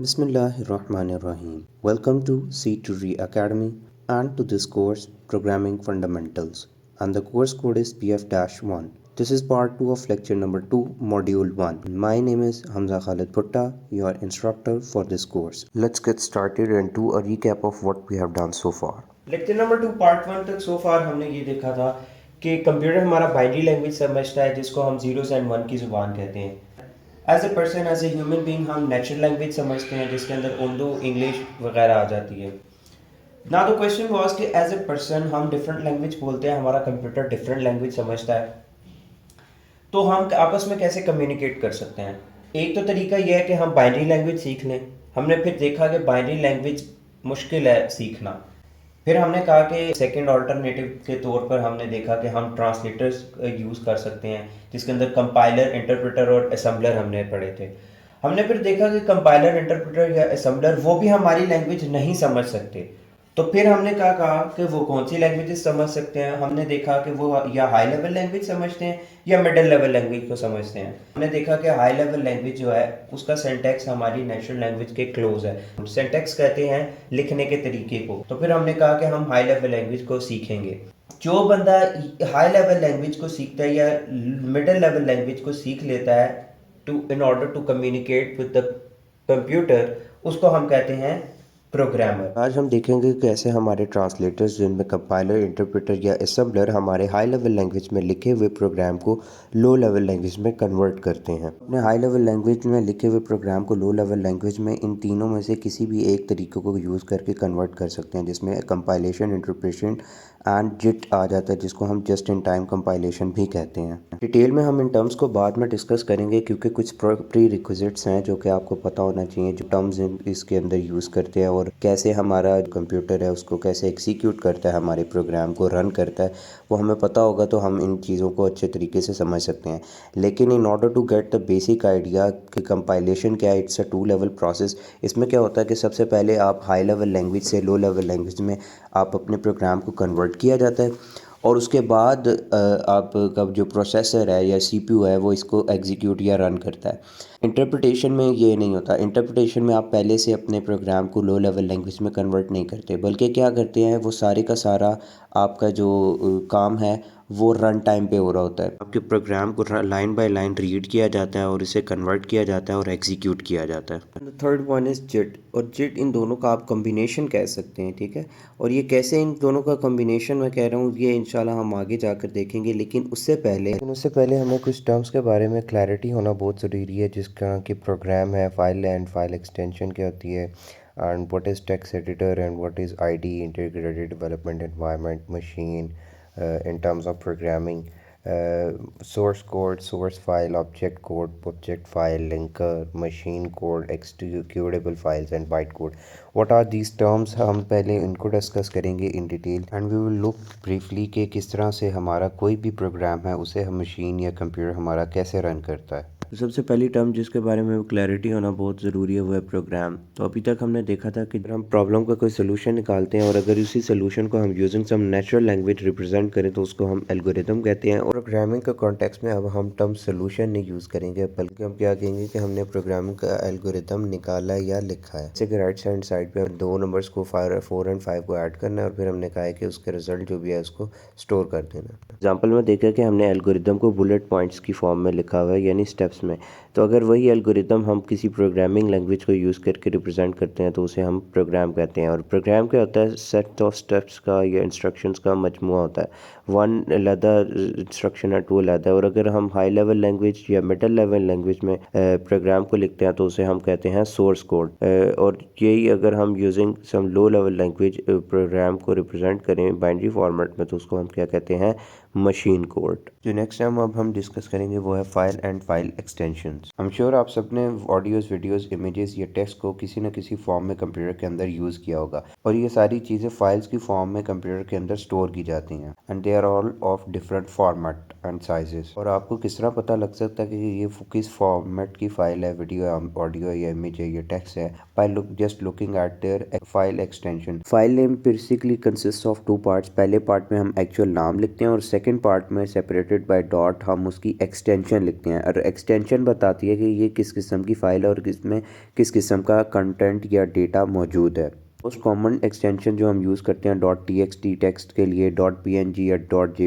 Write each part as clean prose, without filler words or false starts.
Bismillahirrahmanirrahim. Welcome to C2Re Academy and to this course Programming Fundamentals, and the course code is PF-1. This is part 2 of lecture number 2 module 1. My name is Hamza Khalid Putta, your instructor for this course. Let's get started and do a recap of what we have done so far. Lecture number 2 part 1 तक सो फार हमने ये देखा था कि computer हमारा binary language समझता है जिसको हम जीरोस एंड वन की ज़ुबान कहते हैं। As a person as a human being हम नेचुरल लैंग्वेज समझते हैं जिसके अंदर उर्दू इंग्लिश वगैरह आ जाती है। ना तो क्वेश्चन वाज कि एज ए पर्सन हम डिफरेंट लैंग्वेज बोलते हैं, हमारा कंप्यूटर डिफरेंट लैंग्वेज समझता है, तो हम आपस में कैसे कम्युनिकेट कर सकते हैं। एक तो तरीका यह है कि हम बाइनरी लैंग्वेज सीख लें। हमने फिर देखा कि बाइनरी लैंग्वेज मुश्किल है सीखना। फिर हमने कहा कि सेकंड अल्टरनेटिव के तौर पर हमने देखा कि हम ट्रांसलेटर्स यूज़ कर सकते हैं जिसके अंदर कंपाइलर, इंटरप्रेटर और असेंबलर हमने पढ़े थे। हमने फिर देखा कि कंपाइलर, इंटरप्रेटर या असेंबलर वो भी हमारी लैंग्वेज नहीं समझ सकते, तो फिर हमने कहा कि वो कौन सी लैंग्वेजेस समझ सकते हैं। हमने देखा कि वो या हाई लेवल लैंग्वेज समझते हैं या मिडिल लेवल लैंग्वेज को समझते हैं। हमने देखा कि हाई लेवल लैंग्वेज जो है उसका सिंटैक्स हमारी नेचुरल लैंग्वेज के क्लोज है। सिंटैक्स कहते हैं लिखने के तरीके को। तो फिर हमने कहा कि हम हाई लेवल लैंग्वेज को सीखेंगे। जो बंदा हाई लेवल लैंग्वेज को सीखता है या मिडिल लेवल लैंग्वेज को सीख लेता है in order to communicate with the computer, उसको हम कहते हैं प्रोग्रामर। आज हम देखेंगे कैसे हमारे ट्रांसलेटर्स जिनमें कंपाइलर, इंटरप्रेटर या असेंबलर हमारे हाई लेवल लैंग्वेज में लिखे हुए प्रोग्राम को लो लेवल लैंग्वेज में कन्वर्ट करते हैं। अपने हाई लेवल लैंग्वेज में लिखे हुए प्रोग्राम को लो लेवल लैंग्वेज में इन तीनों में से किसी भी एक तरीके को यूज़ करके कन्वर्ट कर सकते हैं, जिसमें कंपाइलेशन, इंटरप्रेशन एंड जिट आ जाता है, जिसको हम जस्ट इन टाइम कंपाइलेशन भी कहते हैं। डिटेल में हम इन टर्म्स को बाद में डिस्कस करेंगे क्योंकि कुछ प्री रिक्विजिट्स हैं जो कि आपको पता होना चाहिए, जो टर्म्स इसके अंदर यूज़ करते हैं और कैसे हमारा कंप्यूटर है उसको कैसे एग्जीक्यूट करता है, हमारे प्रोग्राम को रन करता है, वो हमें पता होगा तो हम इन चीज़ों को अच्छे तरीके से समझ सकते हैं। लेकिन in order to get the basic idea कि कंपाइलेशन क्या है, इट्स अ 2 लेवल प्रोसेस। इसमें क्या होता है कि सबसे पहले आप हाई लेवल लैंग्वेज से लो लेवल लैंग्वेज में आप अपने प्रोग्राम को कन्वर्ट किया जाता है और उसके बाद आपका जो प्रोसेसर है या सीपीयू है वो इसको एग्जीक्यूट या रन करता है। इंटरप्रिटेशन में ये नहीं होता। इंटरप्रिटेशन में आप पहले से अपने प्रोग्राम को लो लेवल लैंग्वेज में कन्वर्ट नहीं करते, बल्कि क्या करते हैं, वो सारे का सारा आपका जो काम है वो रन टाइम पे हो रहा होता है। आपके प्रोग्राम को लाइन बाय लाइन रीड किया जाता है और इसे कन्वर्ट किया जाता है और एग्जीक्यूट किया जाता है। थर्ड वन इज़ जिट, और जिट इन दोनों का आप कॉम्बिनेशन कह सकते हैं, ठीक है। और ये कैसे इन दोनों का कॉम्बिनेशन मैं कह रहा हूँ ये इंशाल्लाह हम आगे जाकर देखेंगे, लेकिन उससे पहले हमें कुछ टर्म्स के बारे में क्लैरिटी होना बहुत ज़रूरी है, जिसका कि प्रोग्राम है, फाइल एंड फाइल एक्सटेंशन क्या होती है, and what is text editor and what is ID, integrated development environment, machine in terms of programming, source code, source file, object file, linker, machine code, executable files and bytecode. What are these terms? हम पहले इनको discuss करेंगे in detail and we will look briefly कि किस तरह से हमारा कोई भी प्रोग्राम है उसे हम मशीन या कंप्यूटर हमारा कैसे रन करता है। तो सबसे पहली टर्म जिसके बारे में क्लैरिटी होना बहुत ज़रूरी है वो है प्रोग्राम। तो अभी तक हमने देखा था कि हम प्रॉब्लम का कोई सोल्यूशन निकालते हैं और अगर उसी सोल्यूशन को हम using some natural language represent करें तो उसको हम एल्गोरिदम कहते हैं। और प्रोग्रामिंग का कॉन्टेक्स्ट में अब हम टर्म सोल्यूशन नहीं यूज़ करेंगे, बल्कि हम क्या कहेंगे कि हमने प्रोग्रामिंग का एल्गोरिदम निकाला या लिखा है। जैसे कि राइट हैंड साइड पे 2 नंबर्स को 4 एंड 5 को ऐड करना है और फिर हमने कहा है कि उसके रिजल्ट जो भी है उसको स्टोर कर देना। एग्जाम्पल में देखा कि हमने एल्गोरिदम को बुलेट पॉइंट्स की फॉर्म में लिखा हुआ है, यानी स्टेप्स में। तो अगर वही एल्गोरिदम हम किसी प्रोग्रामिंग लैंग्वेज को यूज़ करके रिप्रेजेंट करते हैं तो उसे हम प्रोग्राम कहते हैं। और प्रोग्राम क्या होता है, सेट ऑफ स्टेप्स का या इंस्ट्रक्शंस का मजमूआ होता है। वन अलहदा इंस्ट्रक्शन है, टू अलहदा है। और अगर हम हाई लेवल लैंग्वेज या मिडिल लेवल लैंग्वेज में प्रोग्राम को लिखते हैं तो उसे हम कहते हैं सोर्स कोड। और यही अगर हम using some low level language program को रिप्रेजेंट करें बाइनरी फॉर्मेट में तो उसको हम क्या कहते हैं, मशीन कोड। जो नेक्स्ट टाइम अब हम डिस्कस करेंगे वो है file and file extensions. I am sure आप सबने ऑडियोज, वीडियोस, इमेजेस या टेक्स्ट को किसी न किसी फॉर्म में कंप्यूटर के अंदर यूज़ किया होगा और ये सारी चीज़ें फाइल्स की फॉर्म में कंप्यूटर के अंदर स्टोर की जाती हैं and they are all of different format and sizes. और आपको किस तरह पता लग सकता है कि ये किस फॉर्मेट की फाइल है, वीडियो, ऑडियो या इमेज है या टेक्स्ट है, by just looking at there file extension. File name basically consist of 2 parts. पहले पार्ट में हम एक्चुअल नाम लिखते हैं और सेकंड पार्ट में सेपरेटेड बाय डॉट हम उसकी एक्सटेंशन लिखते हैं, और एक्सटेंशन बताती है कि ये किस किस्म की फ़ाइल है और किसमें किस किस्म का कंटेंट या डेटा मौजूद है। मोस्ट कॉमन एक्सटेंशन जो हम यूज़ करते हैं डॉट टी टेक्स्ट के लिए, डॉट पी या डॉट जे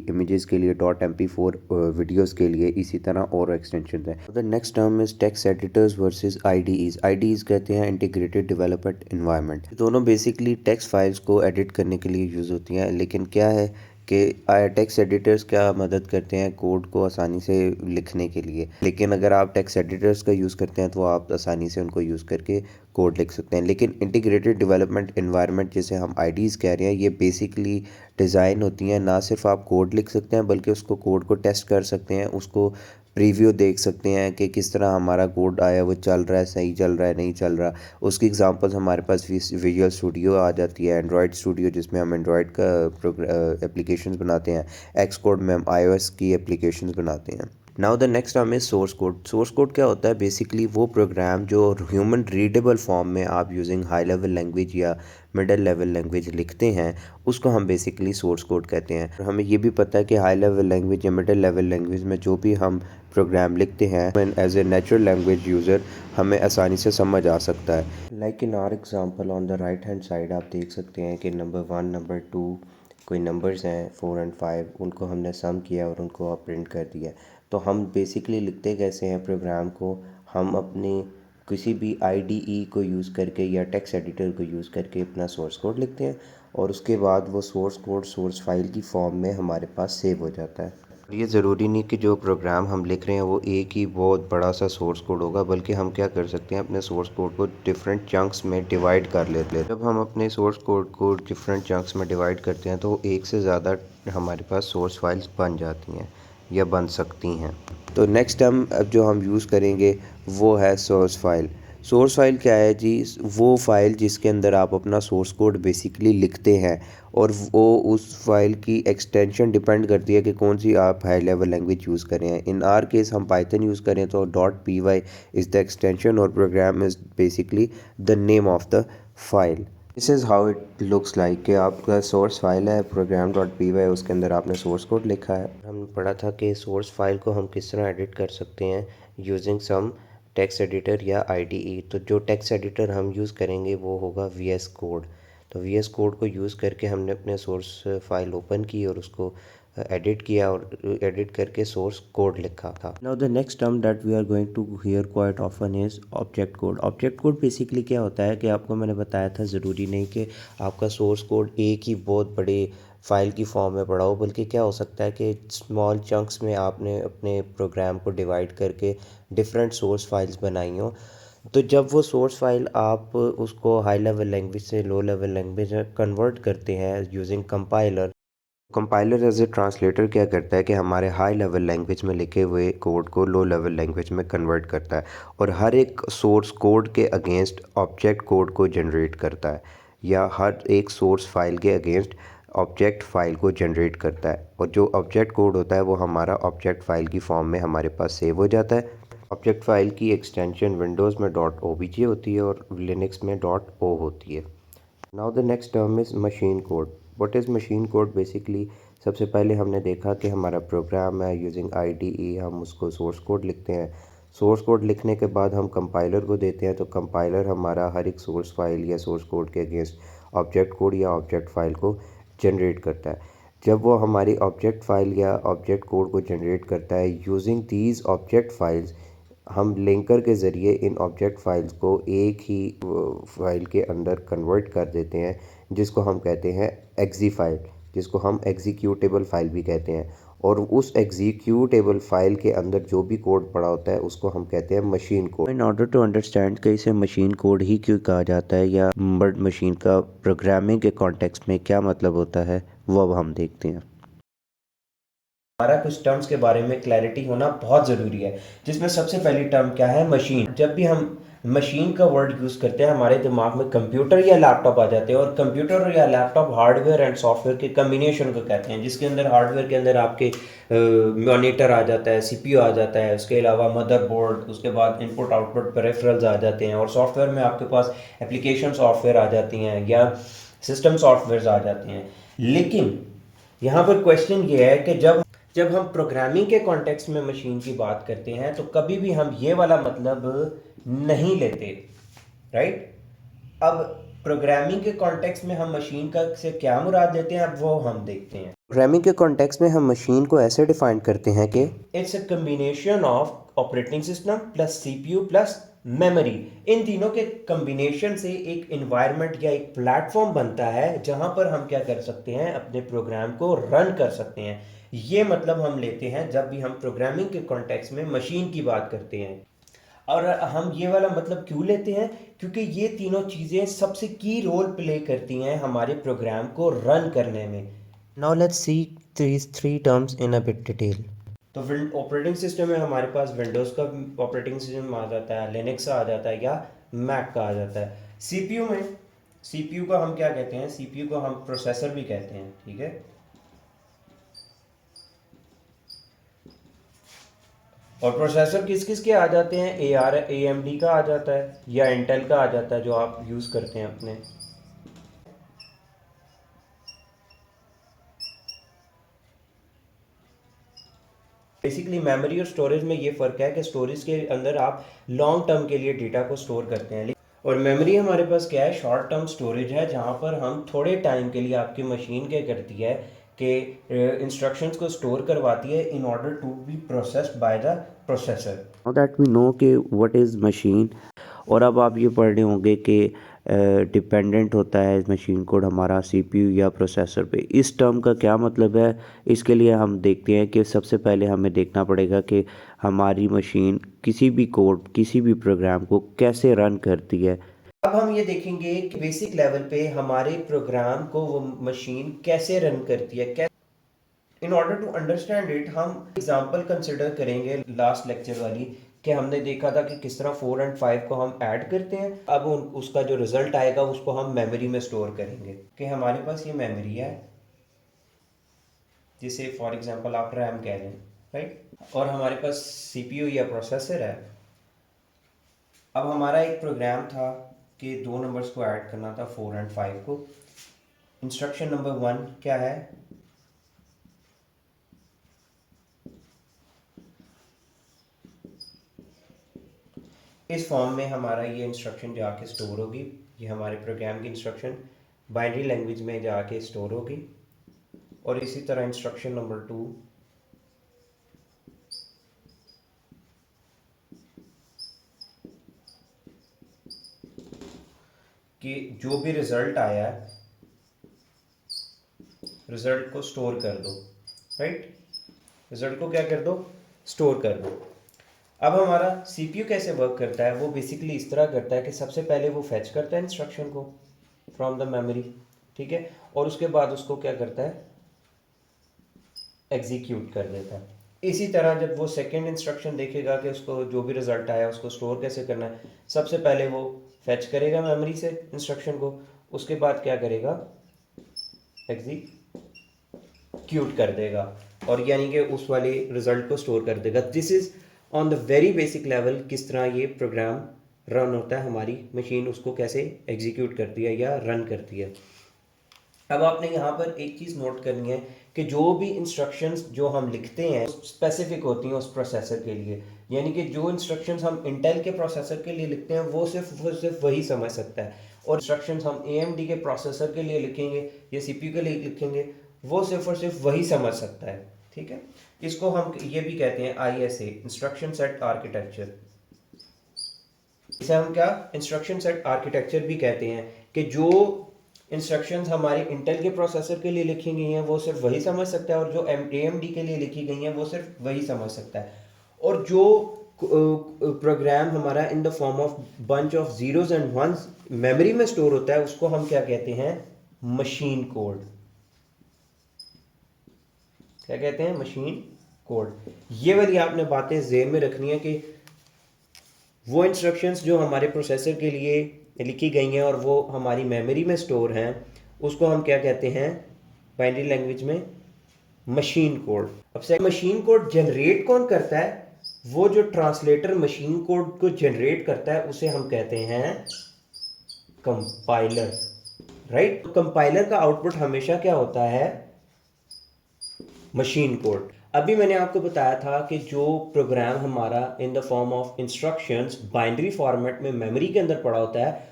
इमेजेस के लिए, डॉट MP4 वीडियोस के लिए, इसी तरह और एक्सटेंशन है। The next term is text editors versus IDEs कहते हैं इंटीग्रेटेड डेवलपमेंट एनवायरनमेंट। दोनों बेसिकली टेक्स्ट फाइल्स को एडिट करने के लिए यूज़ होती हैं, लेकिन क्या है कि टेक्स्ट एडिटर्स क्या मदद करते हैं कोड को आसानी से लिखने के लिए, लेकिन अगर आप टेक्स्ट एडिटर्स का यूज़ करते हैं तो आप आसानी से उनको यूज़ करके कोड लिख सकते हैं। लेकिन इंटीग्रेटेड डेवलपमेंट एनवायरनमेंट जिसे हम आईडीज़ कह रहे हैं, ये बेसिकली डिज़ाइन होती हैं, ना सिर्फ आप कोड लिख सकते हैं बल्कि उसको कोड को टेस्ट कर सकते हैं, उसको प्रीव्यू देख सकते हैं कि किस तरह हमारा कोड आया, वो चल रहा है, सही चल रहा है, नहीं चल रहा। उसकी एग्जांपल्स हमारे पास विजुअल स्टूडियो आ जाती है, एंड्रॉयड स्टूडियो जिसमें हम एंड्रॉयड का एप्लीकेशंस बनाते हैं, एक्स कोड में हम iOS की एप्लीकेशंस बनाते हैं। Now the next term is source code. Source code क्या होता है? बेसिकली वो प्रोग्राम जो ह्यूमन रीडेबल फॉर्म में आप यूजिंग हाई लेवल लैंग्वेज या मिडिल लेवल लैंग्वेज लिखते हैं, उसको हम बेसिकली सोर्स कोड कहते हैं। और हमें ये भी पता है कि हाई लेवल लैंग्वेज या मिडिल लेवल लैंग्वेज में जो भी हम प्रोग्राम लिखते हैं as a natural language user हमें आसानी से समझ आ सकता है। Like in our example on the right hand side आप देख सकते हैं कि नंबर 1 नंबर 2 कोई नंबर्स हैं 4 और 5, उनको हमने सम किया और उनको प्रिंट कर दिया। तो हम बेसिकली लिखते कैसे हैं प्रोग्राम को? हम अपने किसी भी IDE को यूज़ करके या टेक्स्ट एडिटर को यूज़ करके अपना सोर्स कोड लिखते हैं, और उसके बाद वो सोर्स कोड सोर्स फाइल की फॉर्म में हमारे पास सेव हो जाता है। ये ज़रूरी नहीं कि जो प्रोग्राम हम लिख रहे हैं वो एक ही बहुत बड़ा सा सोर्स कोड होगा, बल्कि हम क्या कर सकते हैं अपने सोर्स कोड को डिफरेंट चंक्स में डिवाइड कर लेते हैं। जब हम अपने सोर्स कोड को डिफरेंट चंक्स में डिवाइड करते हैं तो एक से ज़्यादा हमारे पास सोर्स फाइल्स बन जाती हैं या बन सकती हैं। तो नेक्स्ट टर्म अब जो हम यूज़ करेंगे वो है सोर्स फाइल। सोर्स फाइल क्या है जी? वो फाइल जिसके अंदर आप अपना सोर्स कोड बेसिकली लिखते हैं, और वो उस फाइल की एक्सटेंशन डिपेंड करती है कि कौन सी आप हाई लेवल लैंग्वेज यूज़ कर रहे हैं। इन आर केस हम पाइथन यूज़ करें तो .py इज़ द एक्सटेंशन और program is basically the name of the file. This is how it looks like कि आपका सोर्स फाइल है प्रोग्राम .py, उसके अंदर आपने सोर्स कोड लिखा है। हमने पढ़ा था कि सोर्स फाइल को हम किस तरह एडिट कर सकते हैं यूजिंग सम टेक्स्ट एडिटर या IDE। तो जो टेक्स्ट एडिटर हम यूज़ करेंगे वो होगा VS कोड। तो VS कोड को यूज़ करके हमने अपने सोर्स फाइल ओपन की और उसको एडिट किया और एडिट करके सोर्स कोड लिखा था। Now the next term that we are going to hear quite often is object code. Object code basically क्या होता है कि आपको मैंने बताया था ज़रूरी नहीं कि आपका सोर्स कोड एक ही बहुत बड़े फाइल की फॉर्म में पड़ा हो, बल्कि क्या हो सकता है कि स्मॉल चंक्स में आपने अपने प्रोग्राम को डिवाइड करके डिफरेंट सोर्स फाइल्स बनाई हो। तो जब वो सोर्स फाइल आप उसको हाई लेवल लैंग्वेज से लो लेवल लैंग्वेज में कन्वर्ट करते हैं using compiler, compiler as a translator क्या करता है कि हमारे हाई लेवल लैंग्वेज में लिखे हुए कोड को लो लेवल लैंग्वेज में कन्वर्ट करता है, और हर एक सोर्स कोड के अगेंस्ट ऑब्जेक्ट कोड को जनरेट करता है, या हर एक सोर्स फाइल के अगेंस्ट ऑब्जेक्ट फाइल को जनरेट करता है। और जो ऑब्जेक्ट कोड होता है वो हमारा ऑब्जेक्ट फाइल की फॉर्म में हमारे पास सेव हो जाता है। ऑब्जेक्ट फाइल की एक्सटेंशन विंडोज़ में .obj होती है और लिनक्स में .o होती है। Now the next term is machine code. What is machine code? Basically सबसे पहले हमने देखा कि हमारा प्रोग्राम है यूजिंग IDE, हम उसको सोर्स कोड लिखते हैं। सोर्स कोड लिखने के बाद हम कंपाइलर को देते हैं, तो कंपाइलर हमारा हर एक सोर्स फाइल या सोर्स कोड के अगेंस्ट ऑब्जेक्ट कोड या ऑब्जेक्ट फाइल को जनरेट करता है। जब वो हमारी ऑब्जेक्ट फाइल या ऑब्जेक्ट कोड को जनरेट करता है यूजिंग दीज ऑब्जेक्ट फाइल्स, हम लिंकर के ज़रिए इन ऑब्जेक्ट फाइल्स को एक ही फाइल के अंदर कन्वर्ट कर देते हैं, जिसको हम कहते हैं एग्जी फाइल, जिसको हम एग्जीक्यूटेबल फाइल भी कहते हैं। और उस एग्जीक्यूटेबल फाइल के अंदर जो भी कोड पड़ा होता है उसको हम कहते हैं machine code. In order to understand कि इसे मशीन कोड ही क्यों कहा जाता है या बर्ड मशीन का प्रोग्रामिंग के कॉन्टेक्स्ट में क्या मतलब होता है, वो अब हम देखते हैं। हमारा कुछ टर्म्स के बारे में क्लैरिटी होना बहुत ज़रूरी है, जिसमें सबसे पहली टर्म क्या है? मशीन। जब भी हम मशीन का वर्ड यूज़ करते हैं हमारे दिमाग में कंप्यूटर या लैपटॉप आ जाते हैं, और कंप्यूटर या लैपटॉप हार्डवेयर एंड सॉफ्टवेयर के कम्बिनेशन को कहते हैं, जिसके अंदर हार्डवेयर के अंदर आपके मॉनिटर आ जाता है, CPU आ जाता है, उसके अलावा मदरबोर्ड, उसके बाद इनपुट आउटपुट पेरिफेरल्स आ जाते हैं, और सॉफ्टवेयर में आपके पास एप्लीकेशन सॉफ्टवेयर आ जाती हैं या सिस्टम सॉफ्टवेयर आ जाते हैं। लेकिन यहाँ पर क्वेश्चन ये है कि जब जब हम प्रोग्रामिंग के कॉन्टेक्स्ट में मशीन की बात करते हैं तो कभी भी हम ये वाला मतलब नहीं लेते, राइट। अब प्रोग्रामिंग के कॉन्टेक्स्ट में हम मशीन का से क्या मुराद लेते हैं, अब वो हम देखते हैं। प्रोग्रामिंग के कॉन्टेक्स्ट में हम मशीन को ऐसे डिफाइन करते हैं कि it's a combination of operating system plus CPU plus memory. इन तीनों के कम्बिनेशन से एक इन्वायरमेंट या एक प्लेटफॉर्म बनता है जहां पर हम क्या कर सकते हैं, अपने प्रोग्राम को रन कर सकते हैं। ये मतलब हम लेते हैं जब भी हम प्रोग्रामिंग के कॉन्टेक्स्ट में मशीन की बात करते हैं। और हम ये वाला मतलब क्यों लेते हैं, क्योंकि ये तीनों चीज़ें सबसे की रोल प्ले करती हैं हमारे प्रोग्राम को रन करने में। Now let's see these three terms in a bit detail. तो ऑपरेटिंग सिस्टम में हमारे पास विंडोज़ का ऑपरेटिंग सिस्टम आ जाता है, लिनक्स आ जाता है या मैक का आ जाता है। सीपीयू में सीपीयू का हम क्या कहते हैं, सीपीयू को हम प्रोसेसर भी कहते हैं, ठीक है। और प्रोसेसर किस किस के आ जाते हैं, AMD का आ जाता है या इंटेल का आ जाता है जो आप यूज़ करते हैं अपने। बेसिकली मेमोरी और स्टोरेज में ये फ़र्क है कि स्टोरेज के अंदर आप लॉन्ग टर्म के लिए डेटा को स्टोर करते हैं, और मेमोरी हमारे पास क्या है, शॉर्ट टर्म स्टोरेज है, जहाँ पर हम थोड़े टाइम के लिए आपकी मशीन क्या करती है कि इंस्ट्रक्शंस को स्टोर करवाती है in order to be processed by the processor. Now that we know कि व्हाट इज़ मशीन, और अब आप ये पढ़ रहे होंगे कि डिपेंडेंट होता है मशीन कोड हमारा सीपीयू या प्रोसेसर पे। इस टर्म का क्या मतलब है, इसके लिए हम देखते हैं कि सबसे पहले हमें देखना पड़ेगा कि हमारी मशीन किसी भी कोड किसी भी प्रोग्राम को कैसे रन करती है। अब हम ये देखेंगे कि बेसिक लेवल पे हमारे प्रोग्राम को वो मशीन कैसे रन करती है। In order to understand it हम एग्जांपल कंसिडर करेंगे लास्ट लेक्चर वाली, कि हमने देखा था कि किस तरह 4 और 5 को हम ऐड करते हैं। अब उसका जो रिजल्ट आएगा उसको हम मेमोरी में स्टोर करेंगे, कि हमारे पास ये मेमोरी है जिसे फॉर एग्जांपल आप रैम कह लें, राइट। और हमारे पास सीपीयू या प्रोसेसर है। अब हमारा एक प्रोग्राम था कि दो नंबर्स को ऐड करना था, 4 और 5 को। इंस्ट्रक्शन नंबर 1 क्या है, इस फॉर्म में हमारा ये इंस्ट्रक्शन जाके स्टोर होगी। ये हमारे प्रोग्राम की इंस्ट्रक्शन बाइनरी लैंग्वेज में जाके स्टोर होगी। और इसी तरह इंस्ट्रक्शन नंबर 2 कि जो भी रिजल्ट आया है रिजल्ट को स्टोर कर दो, राइट। रिजल्ट को क्या कर दो, स्टोर कर दो। अब हमारा सीपीयू कैसे वर्क करता है, वो बेसिकली इस तरह करता है कि सबसे पहले वो फेच करता है इंस्ट्रक्शन को फ्रॉम द मेमोरी, ठीक है, और उसके बाद उसको क्या करता है, एग्जीक्यूट कर देता है। इसी तरह जब वो सेकेंड इंस्ट्रक्शन देखेगा कि उसको जो भी रिजल्ट आया उसको स्टोर कैसे करना है, सबसे पहले वो फेच करेगा मेमोरी से इंस्ट्रक्शन को, उसके बाद क्या करेगा, एग्जीक्यूट कर देगा, और यानी कि उस वाले रिजल्ट को स्टोर कर देगा। This is on the very basic level किस तरह ये प्रोग्राम रन होता है, हमारी मशीन उसको कैसे एग्जीक्यूट करती है या रन करती है। अब आपने यहाँ पर एक चीज़ नोट करनी है कि जो भी इंस्ट्रक्शंस जो हम लिखते हैं स्पेसिफिक होती हैं उस प्रोसेसर के लिए, यानी कि जो इंस्ट्रक्शंस हम इंटेल के प्रोसेसर के लिए लिखते हैं वो सिर्फ वही समझ सकता है, और इंस्ट्रक्शंस हम AMD के प्रोसेसर के लिए लिखेंगे या CPU के लिए लिखेंगे वो सिर्फ और सिर्फ वही समझ सकता है, ठीक है। इसको हम ये भी कहते हैं ISA, इंस्ट्रक्शन सेट आर्किटेक्चर। इसे हम क्या इंस्ट्रक्शन सेट आर्किटेक्चर भी कहते हैं, कि जो इंस्ट्रक्शंस हमारी इंटेल के प्रोसेसर के लिए लिखी गई हैं वो सिर्फ वही समझ सकता है, और जो AMD के लिए लिखी गई हैं वो सिर्फ वही समझ सकता है। और जो प्रोग्राम हमारा in the form of bunch of zeros and ones memory में स्टोर होता है उसको हम क्या कहते हैं, मशीन कोड। क्या कहते हैं, मशीन कोड। ये वाली आपने बातें ज़हन में रखनी है कि वो इंस्ट्रक्शंस जो हमारे प्रोसेसर के लिए लिखी गई हैं और वो हमारी मेमोरी में स्टोर हैं उसको हम क्या कहते हैं बाइनरी लैंग्वेज में, मशीन कोड। अब से मशीन कोड जनरेट कौन करता है, वो जो ट्रांसलेटर मशीन कोड को जनरेट करता है उसे हम कहते हैं कंपाइलर, राइट। कंपाइलर का आउटपुट हमेशा क्या होता है, मशीन कोड। अभी मैंने आपको बताया था कि जो प्रोग्राम हमारा in the form of instructions binary format में मेमोरी के अंदर पड़ा होता है,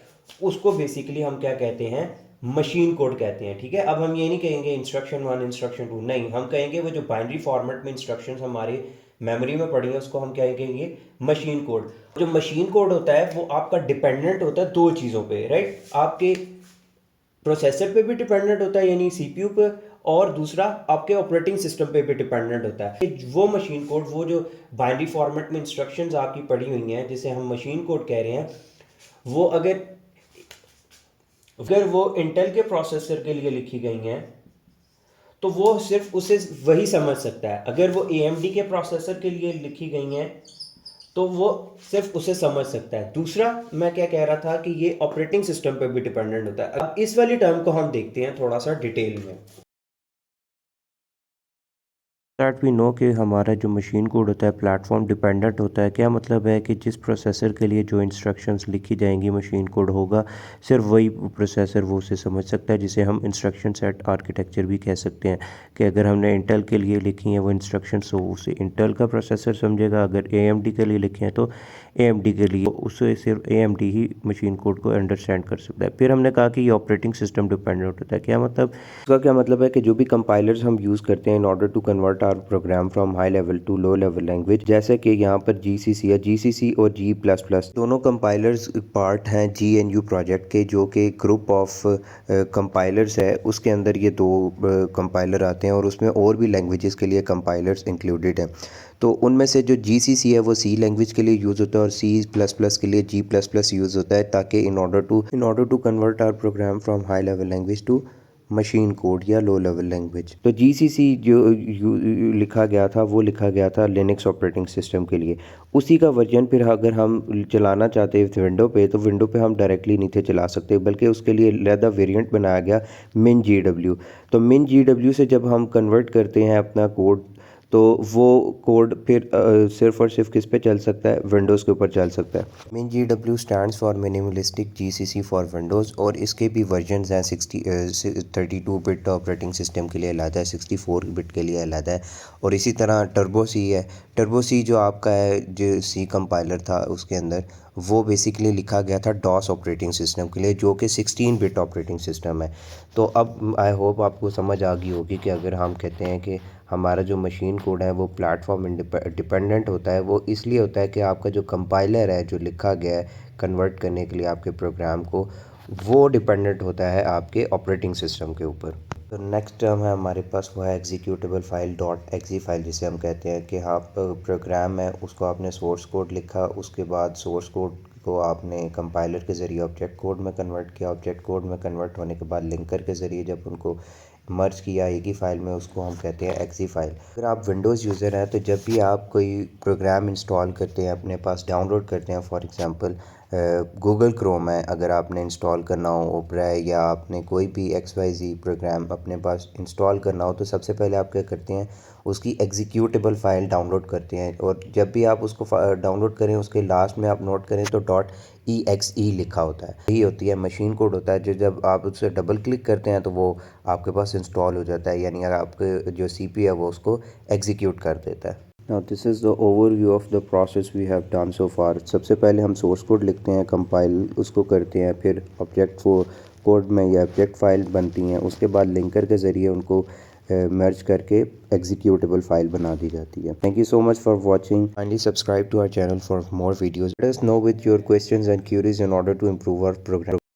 उसको बेसिकली हम क्या कहते हैं, मशीन कोड कहते हैं। ठीक है, अब हम ये नहीं कहेंगे इंस्ट्रक्शन 1 इंस्ट्रक्शन 2, नहीं, हम कहेंगे वो जो बाइनरी फॉर्मेट में इंस्ट्रक्शंस हमारे मेमोरी में पड़ी है उसको हम क्या कहेंगे, मशीन कोड। जो मशीन कोड होता है वो आपका डिपेंडेंट होता है दो चीज़ों पे, राइट, आपके प्रोसेसर पे भी डिपेंडेंट होता है यानी सीपीयू पे, और दूसरा आपके ऑपरेटिंग सिस्टम पे भी डिपेंडेंट होता है। वो मशीन कोड, वो जो बाइनरी फॉर्मेट में इंस्ट्रक्शंस आपकी पड़ी हुई हैं जिसे हम मशीन कोड कह रहे हैं, वो अगर वो इंटेल के प्रोसेसर के लिए लिखी गई हैं तो वो सिर्फ उसे वही समझ सकता है। अगर वो एएमडी के प्रोसेसर के लिए लिखी गई हैं तो वो सिर्फ उसे समझ सकता है। दूसरा मैं क्या कह रहा था कि ये ऑपरेटिंग सिस्टम पे भी डिपेंडेंट होता है। अब इस वाली टर्म को हम देखते हैं थोड़ा सा डिटेल में। दैट वी नो कि हमारा जो मशीन कोड होता है प्लेटफॉर्म डिपेंडेंट होता है। क्या मतलब है कि जिस प्रोसेसर के लिए जो इंस्ट्रक्शंस लिखी जाएंगी मशीन कोड होगा, सिर्फ वही प्रोसेसर वो उसे समझ सकता है, जिसे हम इंस्ट्रक्शन सेट आर्किटेक्चर भी कह सकते हैं। कि अगर हमने इंटेल के लिए लिखी हैं वो इंस्ट्रक्शंस, तो उसे इंटेल का प्रोसेसर समझेगा। अगर एएमडी के लिए लिखे हैं तो एएमडी के लिए, उसे सिर्फ एएमडी ही मशीन कोड को अंडरस्टैंड कर सकता है। फिर हमने कहा कि ये ऑपरेटिंग सिस्टम डिपेंडेंट होता है। क्या मतलब, इसका क्या मतलब है कि जो भी कंपाइलर्स हम यूज़ करते हैं in order to convert our program from high level to low level language, जैसे कि यहाँ पर जीसीसी है, जीसीसी और जी प्लस प्लस दोनों कंपाइलर्स पार्ट हैं जीएनयू प्रोजेक्ट के, जो कि ग्रुप ऑफ कंपाइलर्स है। उसके अंदर ये दो कंपाइलर आते हैं और उसमें और भी लैंग्वेजेस के लिए कंपाइलर्स इंक्लूडेड हैं। तो उनमें से जो जीसीसी है वो सी लैंग्वेज के लिए यूज़ होता है और सी प्लस प्लस के लिए जी प्लस प्लस यूज़ होता है, ताकि in order to convert our program from high level language to machine code या लो लेवल लैंग्वेज। तो जीसीसी जो लिखा गया था वो लिखा गया था लिनक्स ऑपरेटिंग सिस्टम के लिए। उसी का वर्जन फिर अगर हम चलाना चाहते थे विंडो पे, तो विंडो पे हम डायरेक्टली नहीं थे चला सकते, बल्कि उसके लिए अलहदा वेरिएंट बनाया गया मिन GW। तो मिन GW से जब हम कन्वर्ट करते हैं अपना कोड, तो वो कोड फिर सिर्फ और सिर्फ किस पे चल सकता है, विंडोज़ के ऊपर चल सकता है। मिन GW stands for minimalistic GCC for Windows, और इसके भी वर्जन्स हैं 32 बिट ऑपरेटिंग सिस्टम के लिए अलग है, 64 बिट के लिए अलग है। और इसी तरह टर्बो सी है। टर्बो सी जो आपका है, जो सी कंपाइलर था उसके अंदर, वो बेसिकली लिखा गया था डॉस ऑपरेटिंग सिस्टम के लिए, जो कि 16 बिट ऑपरेटिंग सिस्टम है। तो अब आई होप आपको समझ आ गई होगी कि अगर हम कहते हैं कि हमारा जो मशीन कोड है वो प्लेटफॉर्म डिपेंडेंट होता है, वो इसलिए होता है कि आपका जो कंपाइलर है जो लिखा गया है कन्वर्ट करने के लिए आपके प्रोग्राम को, वो डिपेंडेंट होता है आपके ऑपरेटिंग सिस्टम के ऊपर। तो नेक्स्ट टर्म है हमारे पास, वो है एग्जीक्यूटेबल फाइल .exe फाइल, जिसे हम कहते हैं कि आप प्रोग्राम है उसको आपने सोर्स कोड लिखा, उसके बाद सोर्स कोड को आपने कंपाइलर के ज़रिए ऑब्जेक्ट कोड में कन्वर्ट किया। ऑब्जेक्ट कोड में कन्वर्ट होने के बाद लिंकर के ज़रिए जब उनको मर्ज किया एक ही फाइल में, उसको हम कहते हैं exe फाइल। अगर आप विंडोज़ यूज़र हैं तो जब भी आप कोई प्रोग्राम इंस्टॉल करते हैं, अपने पास डाउनलोड करते हैं, फॉर एग्ज़ाम्पल गूगल क्रोम है, अगर आपने इंस्टॉल करना हो ओपेरा है, या आपने कोई भी XYZ प्रोग्राम अपने पास इंस्टॉल करना हो, तो सबसे पहले आप क्या करते हैं, उसकी एग्जीक्यूटेबल फ़ाइल डाउनलोड करते हैं। और जब भी आप उसको डाउनलोड करें, उसके लास्ट में आप नोट करें तो .exe लिखा होता है। यही होती है मशीन कोड होता है, जो जब आप उससे डबल क्लिक करते हैं तो वो आपके पास इंस्टॉल हो जाता है, यानी आपके जो CPU है वो उसको एग्जीक्यूट कर देता है। Now this is the overview of the process we have done so far. सबसे पहले हम सोर्स कोड लिखते हैं, कंपाइल उसको करते हैं, फिर ऑब्जेक्ट कोड में या ऑब्जेक्ट फाइल बनती हैं, उसके बाद लिंकर के ज़रिए उनको मर्ज करके एग्जीक्यूटेबल फाइल बना दी जाती है। Thank you so much for watching. Kindly subscribe to our channel for more videos. Let us know with your questions and queries in order to improve our programme.